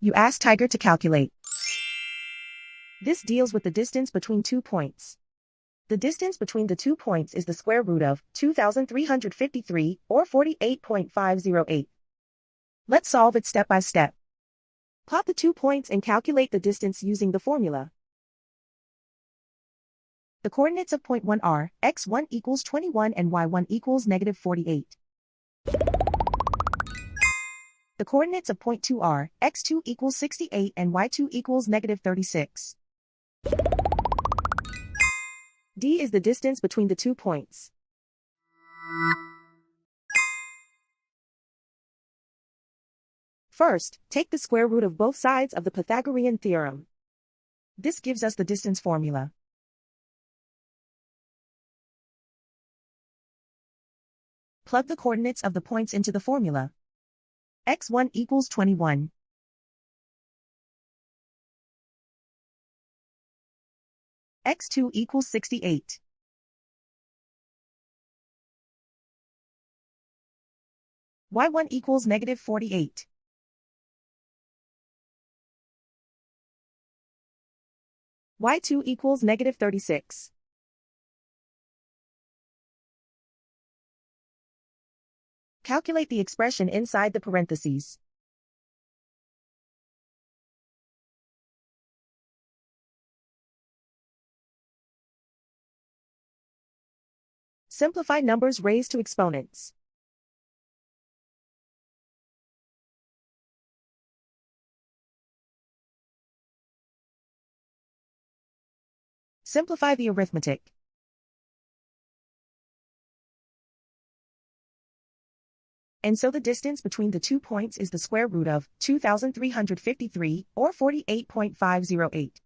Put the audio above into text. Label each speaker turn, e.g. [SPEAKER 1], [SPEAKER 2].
[SPEAKER 1] You ask Tiger to calculate. This deals with the distance between 2 points. The distance between the 2 points is the square root of 2,353, or 48.508. Let's solve it step by step. Plot the 2 points and calculate the distance using the formula. The coordinates of point 1 are x1 equals 21 and y1 equals negative 48. The coordinates of point 2 are x2 equals 68 and y2 equals negative 36. D is the distance between the 2 points. First, take the square root of both sides of the Pythagorean theorem. This gives us the distance formula. Plug the coordinates of the points into the formula. x1 equals 21. x2 equals 68. y1 equals negative 48. y2 equals negative 36. Calculate the expression inside the parentheses. Simplify numbers raised to exponents. Simplify the arithmetic. And so the distance between the 2 points is the square root of 2,353, or 48.508.